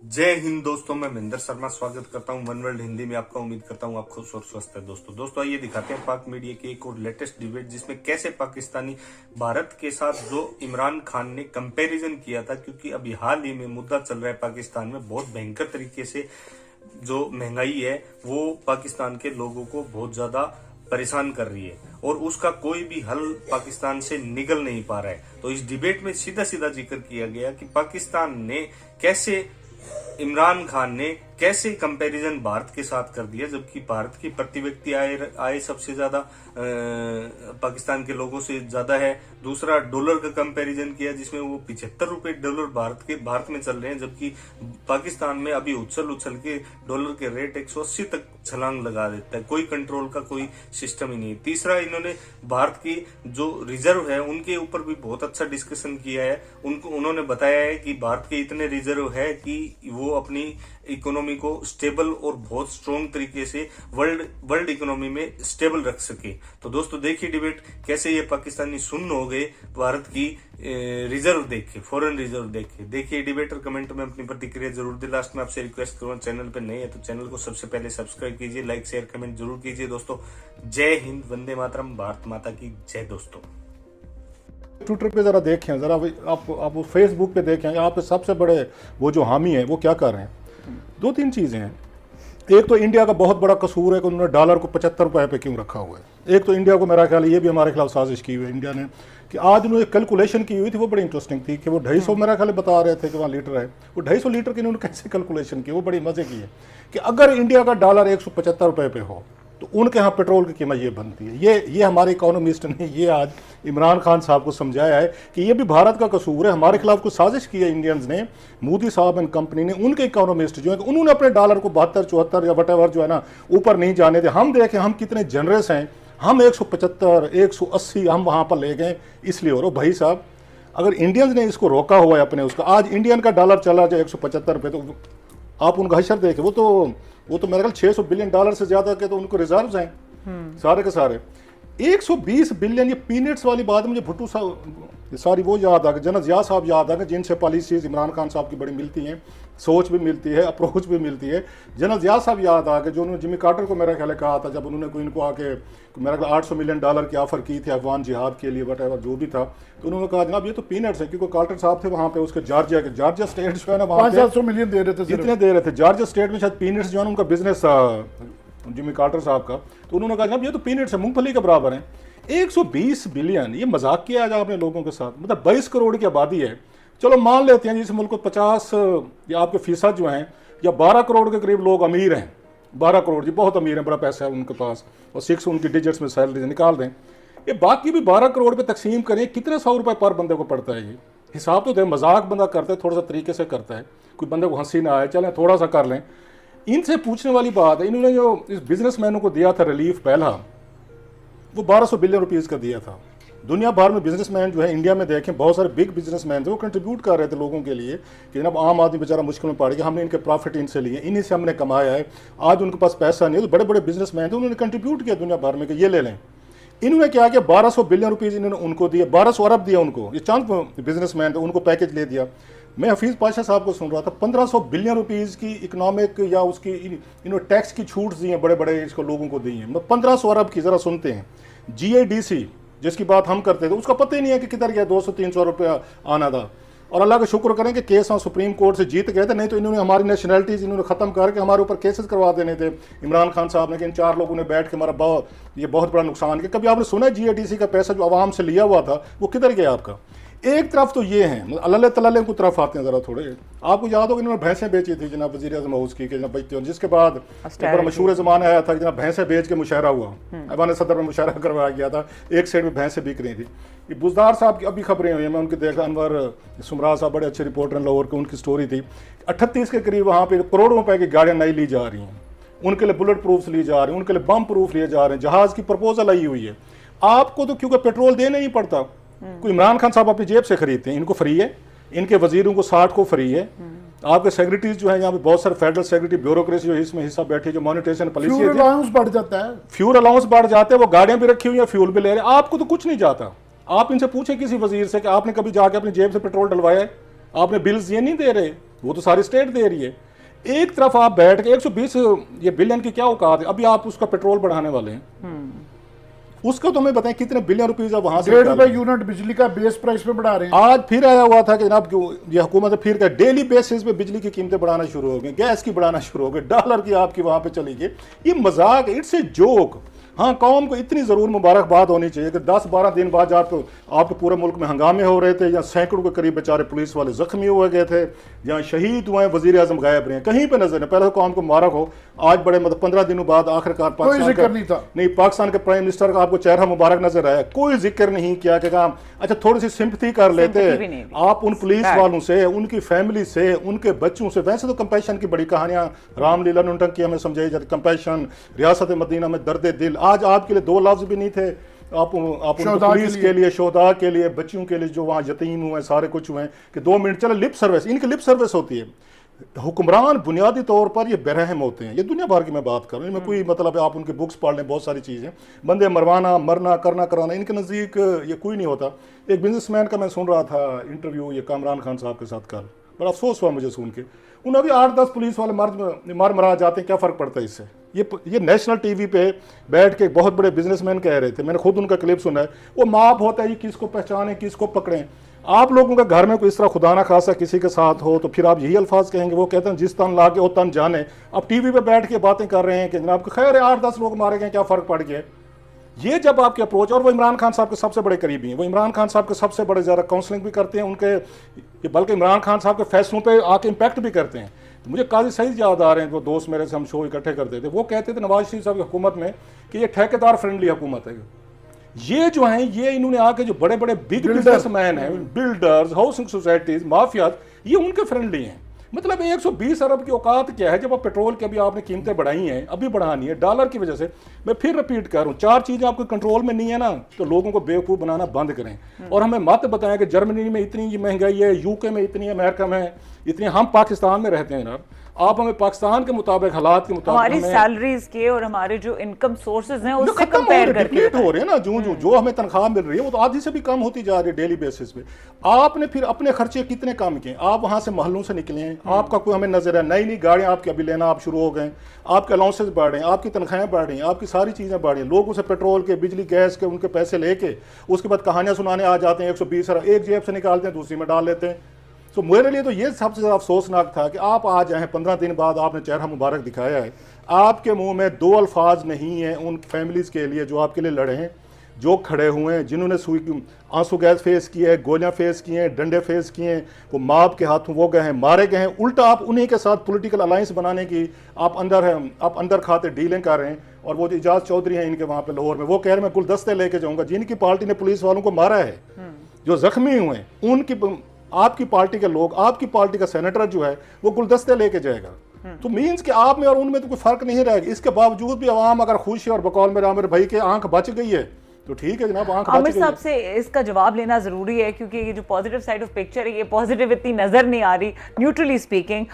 जय हिंद दोस्तों, मैं महेंद्र शर्मा स्वागत करता हूं वन वर्ल्ड हिंदी में आपका। उम्मीद करता हूं आप खुश और स्वस्थ है। दोस्तों आइए दिखाते हैं पाक मीडिया की एक और लेटेस्ट डिबेट, जिसमें कैसे पाकिस्तानी भारत के साथ जो इमरान खान ने कंपैरिजन किया था, क्योंकि अभी हाल ही में मुद्दा चल रहा है पाकिस्तान में बहुत भयंकर तरीके से। जो महंगाई है वो पाकिस्तान के लोगों को बहुत ज्यादा परेशान कर रही है और उसका कोई भी हल पाकिस्तान से निकल नहीं पा रहा है। तो इस डिबेट में सीधा सीधा जिक्र किया गया कि पाकिस्तान ने कैसे, इमरान खान ने कैसे कंपैरिजन भारत के साथ कर दिया, जबकि भारत की प्रति व्यक्ति आय सबसे ज्यादा पाकिस्तान के लोगों से ज्यादा है। दूसरा, डॉलर का कंपैरिजन किया जिसमें वो 75 रुपए डॉलर भारत में चल रहे हैं, जबकि पाकिस्तान में अभी उछल के डॉलर के रेट 180 तक छलांग लगा देता है। कोई कंट्रोल का कोई सिस्टम ही नहीं। तीसरा, इन्होंने भारत की जो रिजर्व है उनके ऊपर भी बहुत अच्छा डिस्कशन किया है। उन्होंने बताया है कि भारत के इतने रिजर्व है कि वो अपनी इकोनॉमी को स्टेबल और बहुत स्ट्रॉन्ग तरीके से वर्ल्ड इकोनॉमी में स्टेबल रख सके। तो दोस्तों देखिए डिबेट, कैसे ये पाकिस्तानी सुन्न हो गए भारत की रिजर्व देख के, फॉरेन रिजर्व देख के। देखिए डिबेट और कमेंट में अपनी प्रतिक्रिया जरूर दे। लास्ट में आपसे रिक्वेस्ट करूंगा, चैनल पे नए है तो चैनल को सबसे पहले सब्सक्राइब कीजिए, लाइक शेयर कमेंट जरूर कीजिए। दोस्तों जय हिंद, वंदे मातरम, भारत माता की जय। दोस्तों ट्विटर पे जरा देखें, जरा आप फेसबुक पे देखें, यहाँ पे सबसे बड़े वो जो हामी हैं वो क्या कर रहे हैं। दो तीन चीज़ें हैं। एक तो इंडिया का बहुत बड़ा कसूर है कि उन्होंने डॉलर को 75 रुपए पे क्यों रखा हुआ है। एक तो इंडिया को, मेरा ख्याल ये भी हमारे खिलाफ साजिश की हुई है इंडिया ने, कि आज उन्होंने कैलकुलेशन की हुई थी, वो बड़ी इंटरेस्टिंग थी कि वो 250 मेरा ख्याल बता रहे थे कि वहाँ लीटर है, वो 250 लीटर की इन्होंने कैसे कैलकुलेशन की, वो बड़ी मजे की है कि अगर इंडिया का डॉलर 175 रुपए पे हो तो उनके यहाँ पेट्रोल की कीमत ये बनती है। ये हमारे इकोनॉमिस्ट ने ये आज इमरान खान साहब को समझाया है कि ये भी भारत का कसूर है, हमारे खिलाफ कुछ साजिश की है इंडियंस ने, मोदी साहब एंड कंपनी ने। उनके इकोनॉमिस्ट जो है उन्होंने अपने डॉलर को 72 74 या वटेवर जो है ना ऊपर नहीं जाने थे। हम देखें हम कितने जनरस हैं, हम 175 180 हम वहाँ पर ले गए इसलिए। और भाई साहब, अगर इंडियंस ने इसको रोका हुआ है अपने उसका, आज इंडियन का डॉलर चला जाए 175 रुपये, तो आप उनका हशर देखें, वो तो मेरे ख्याल 600 बिलियन डॉलर से ज्यादा के तो उनको रिजर्व्स हैं सारे के सारे। 120 बिलियन, ये पीनट्स वाली बात मुझे भुट्टो साहब सारी वो याद आ गई, जनरल जिया साहब याद आ गए, जिनसे पॉलिसीज इमरान खान साहब की बड़ी मिलती हैं, सोच भी मिलती है, अप्रोच भी मिलती है। जनरल जिया साहब याद आ गए, जो उन्होंने जिमी कार्टर को मेरा ख्याल कहा था, जब उन्होंने कोई इनको आके मेरा ख्याल 800 मिलियन डॉलर की ऑफर की थी अफगान जिहाद के लिए, वट एवर जो भी था, तो उन्होंने कहा जनाब ये तो पीनट्स है, क्योंकि कार्टर साहब थे वहाँ पे उसके जॉर्जिया स्टेट जो है ना, वहाँ 500 मिलियन दे रहे थे, जितने दे रहे थे जॉर्जिया स्टेट में, शायद पीनट्स जो है ना उनका बिजनेस था जिमी कार्टर साहब का, तो उन्होंने कहा जनाब ये तो पीनट्स है, मूंगफली के बराबर है। 120 बिलियन, ये मजाक किया आज आपने लोगों के साथ। मतलब 22 करोड़ की आबादी है, चलो मान लेते हैं जिस मुल्क को 50 या आपके फीसद जो हैं या 12 करोड़ के करीब लोग अमीर हैं, 12 करोड़ जी बहुत अमीर हैं, बड़ा पैसा है उनके पास, और 6 उनकी डिजिट्स में सैलरी निकाल दें, ये बाकी भी 12 करोड़ पे तकसीम करें, कितने 100 रुपये पर बंदे को पड़ता है। ये हिसाब तो दे, मजाक बंदा करता है, थोड़ा सा तरीके से करता है, कोई बंदे को हंसी ना आए, चलें थोड़ा सा कर लें। इनसे पूछने वाली बात है, इन्होंने जो इस बिजनेसमैनों को दिया था रिलीफ पहला, वो 1200 बिलियन रुपीज़ का दिया था। दुनिया भर में बिजनेसमैन जो है, इंडिया में देखें बहुत सारे बिग बिजनेसमैन थे, वो कंट्रीब्यूट कर रहे थे लोगों के लिए कि जनाब आम आदमी बेचारा मुश्किल में पड़ गया, हमने इनके प्रॉफिट इनसे लिए, इन्हीं से हमने कमाया है, आज उनके पास पैसा नहीं है। तो बड़े बड़े बिजनेसमैन थे, उन्होंने कंट्रीब्यूट किया दुनिया भर में कि ये ले लें। इन्होंने क्या किया, 1200 बिलियन रुपीज़ इन्होंने उनको दिए, 1200 अरब दिया उनको, ये चंद बिजनेसमैन थे, उनको पैकेज ले दिया। मैं हफीज़ पाशा साहब को सुन रहा था, 1500 बिलियन रुपीज़ की इकोनॉमिक या उसकी इन्होंने टैक्स की छूट दी है, बड़े बड़े इसको लोगों को दी है। 1500 अरब की, ज़रा सुनते हैं। GADC जिसकी बात हम करते थे, उसका पता ही नहीं है कि किधर गया 200-300 रुपया आना था। और अल्लाह का शुक्र करें कि केस हम सुप्रीम कोर्ट से जीत गए थे, नहीं तो इन्होंने हमारी नेशनलिटीज़ इन्होंने ख़त्म करके हमारे ऊपर केसेस करवा देने थे इमरान खान साहब ने, कि इन 4 लोगों ने बैठ के हमारा ये बहुत बड़ा नुकसान किया। कभी आपने सुना है GADC का पैसा जो आवाम से लिया हुआ था वो किधर गया आपका? एक तरफ तो ये हैं, अल्लाह तल्ला को तरफ आते हैं ज़रा थोड़े। आपको याद होगा इन्होंने भैंसें बेची थी जनाब वज़ीर आज़म हाउस की, जनाब बेचती हूँ, जिसके बाद बड़ा मशहूर ज़माना आया था कि जनाब भैंसें बेच के मुशायरा हुआ, ऐवान सदर में मुशायरा करवाया गया था, एक साइड में भैंसें बिक रही थी। ये बुजदार साहब की अभी खबरें हुई हैं, मैं उनके देखा, अनवर सुमरा साहब बड़े अच्छे रिपोर्टर लाहौर के, उनकी स्टोरी थी 38 के करीब वहाँ पे करोड़ों रुपए की गाड़ियाँ नई ली जा रही हैं, उनके लिए बुलेट प्रूफ ली जा रही हैं, उनके लिए बम प्रूफ लिए जा रहे हैं, जहाज़ की प्रपोजल आई हुई है। आपको तो क्योंकि पेट्रोल देना ही पड़ता, कोई इमरान खान साहब अपनी जेब से खरीदते हैं, इनको फ्री है, इनके वजीरों को 60 को फ्री है, आपके सेक्रेटरीज जो है यहाँ पे बहुत सारे फेडरल सेक्रेटरी ब्यूरोक्रेसी जो इसमें हिस्सा बैठी, जो मॉनिटरेशन पॉलिसी, फ्यूल अलाउंस बढ़ जाता है, फ्यूल अलाउंस बढ़ जाते हैं, वो गाड़ियां भी रखी हुई है, फ्यूल भी ले रहे हैं, आपको तो कुछ नहीं जाता। आप इनसे पूछे किसी वजीर से कि आपने कभी जाके अपनी जेब से पेट्रोल डलवाया है, आपने बिल्स ये नहीं दे रहे, वो तो सारी स्टेट दे रही है। एक तरफ आप बैठ के 120 ये बिलियन की क्या औकात है, अभी आप उसका पेट्रोल बढ़ाने वाले हैं। उसका तो हमें बताएं कितने बिलियन रुपीज आप वहां से 1.5 रुपए यूनिट बिजली का बेस प्राइस पे बढ़ा रहे हैं। आज फिर आया हुआ था कि जनाब ये हुकूमत फिर का डेली बेसिस पे बिजली की कीमतें बढ़ाना शुरू हो गई, गैस की बढ़ाना शुरू हो गई, डॉलर की आपकी वहां पे चली गई। ये मजाक, इट्स ए जोक। हाँ, कौम को इतनी जरूर मुबारकबाद होनी चाहिए कि 10-12 दिन बाद आपके पूरे मुल्क में हंगामे हो रहे थे, या सैकड़ों के करीब बेचारे पुलिस वाले जख्मी हुए गए थे, जहाँ शहीद हुए, वजीर आजम गायब रहे, कहीं पे नजर नहीं। पहले तो कौम को मुबारक हो, आज बड़े मतलब 15 दिनों बाद आखिरकार पाकिस्तान के प्राइम मिनिस्टर का आपको चेहरा मुबारक नजर आया। कोई जिक्र नहीं किया कि अच्छा थोड़ी सी सिंपथी कर लेते आप उन पुलिस वालों से, उनकी फैमिली से, उनके बच्चों से। वैसे तो कंपैशन की बड़ी कहानियां रामलीला नौटंकी हमें समझाई जाती, कंपैशन, रियासत मदीना में दर्द दिल। आज आपके लिए 2 लफ्ज भी नहीं थे, आप पुलिस के लिए, शोहदा के लिए, बच्चियों के लिए जो वहाँ यतीम हुए, सारे कुछ हुए, कि 2 मिनट चलो लिप सर्विस, इनकी लिप सर्विस होती है। हुक्मरान बुनियादी तौर पर ये बेरहम होते हैं, ये दुनिया भर की मैं बात कर रहा हूँ, इनमें कोई मतलब है आप उनके बुक्स पढ़ लें, बहुत सारी चीज़ें, बंदे मरवाना, मरना, करना, कराना, इनके नज़दीक ये कोई नहीं होता। एक बिजनेसमैन का मैं सुन रहा था इंटरव्यू, ये कामरान खान साहब के साथ कल, बड़ा अफसोस हुआ मुझे सुन के। उन्हें भी 8-10 पुलिस वाले मरा जाते हैं, क्या फ़र्क पड़ता है इससे। ये नेशनल टीवी पे बैठ के बहुत बड़े बिजनेसमैन कह रहे थे, मैंने खुद उनका क्लिप सुना है, वो माप होता है, ये किसको पहचाने, किसको पकड़ें। आप लोगों के घर में कोई इस तरह खुदा ना खासा किसी के साथ हो तो फिर आप यही अल्फाज कहेंगे। वो कहते हैं जिस तन ला के वो तन जाने। अब टीवी पे बैठ के बातें कर रहे हैं कि जनाब खैर है 8-10 लोग मारे गए, क्या फ़र्क पड़ गया। ये जब आपके अप्रोच, और वो इमरान खान साहब के सबसे बड़े करीबी हैं, वो इमरान खान साहब के सबसे बड़े ज़्यादा काउंसलिंग भी करते हैं उनके, बल्कि इमरान खान साहब के फैसलों पे आके इम्पैक्ट भी करते हैं। तो मुझे काजी सईद याद आ रहे हैं, वो दोस्त मेरे से हम शो इकट्ठे करते थे, वो कहते थे नवाज शरीफ साहब की हुकूमत में कि ये ठेकेदार फ्रेंडली हुकूमत है। ये जो हैं, ये इन्होंने आके जो बड़े बड़े बिग बिजनेसमैन हैं, बिल्डर्स, हाउसिंग सोसाइटीज, माफियाज, ये उनके फ्रेंडली हैं। मतलब 120 अरब की औकात क्या है जब आप पेट्रोल की अभी आपने कीमतें बढ़ाई हैं, अभी बढ़ानी है डॉलर की वजह से। मैं फिर रिपीट कर रहा हूँ, 4 चीज़ें आपके कंट्रोल में नहीं है ना, तो लोगों को बेवकूफ़ बनाना बंद करें। और हमें मत बताएं कि जर्मनी में इतनी महंगाई है, यूके में इतनी, अमेरिका में इतनी। हम पाकिस्तान में रहते हैं जनाब, आप हमें पाकिस्तान के मुताबिक, हालात के मुताबिक, हमारी सैलरीज के और हमारे जो इनकम सोर्सेज हैं उससे कंपेयर करके हो रहे हैं ना, जो हमें तनख्वाह मिल रही है वो तो आधी से भी कम होती जा रही है डेली बेसिस पे। आपने फिर अपने खर्चे कितने कम किए, आप वहां से महलों से निकले हैं, आपका कोई हमें नजर है, नई गाड़ियां आपके अभी लेना आप शुरू हो गए, आपके अलाउंसेस बढ़ रहे हैं, आपकी तनख्वाहें बढ़ रही हैं, आपकी सारी चीजें बढ़ रही हैं। लोगों से पेट्रोल के, बिजली, गैस के उनके पैसे लेके उसके बाद कहानियां सुनाने आ जाते हैं। 120 अरब एक जेब से निकालते हैं, दूसरी में डाल लेते हैं। तो मेरे लिए तो ये सबसे ज़्यादा अफसोसनाक था कि आप आज आए 15 दिन बाद, आपने चेहरा मुबारक दिखाया है, आपके मुंह में 2 अल्फाज नहीं हैं उन फैमिलीज़ के लिए जो आपके लिए लड़े हैं, जो खड़े हुए हैं, जिन्होंने आंसू गैस फेस किए हैं, गोलियां फेस किए हैं, डंडे फेस किए हैं, वो माप के हाथों वो गए हैं, मारे गए हैं। उल्टा आप उन्हीं के साथ पॉलिटिकल अलायंस बनाने की आप अंदर खाते डीलिंग कर रहे हैं। और वो जो इजाज चौधरी हैं इनके वहाँ पे लाहौर में, वो कह रहे हैं मैं गुलदस्ते लेके जाऊँगा, जिनकी पार्टी ने पुलिस वालों को मारा है, जो जख्मी हुए हैं, उनकी आपकी पार्टी के लोग, आपकी पार्टी का सेनेटर जो है वो गुलदस्ते लेके जाएगा। तो मींस कि आप में और उनमें तो कोई फर्क नहीं रहेगा। इसके बावजूद भी आवाम अगर खुश है, और बकौल मेरे आमिर भाई के आंख बच गई है, तो ठीक है जनाब, आंख आमिर साहब से इसका जवाब लेना जरूरी है, क्योंकि ये जो पॉजिटिव साइड ऑफ पिक्चर है, ये पॉजिटिव इतनी नजर नहीं आ रही, न्यूट्रली स्पीकिंग।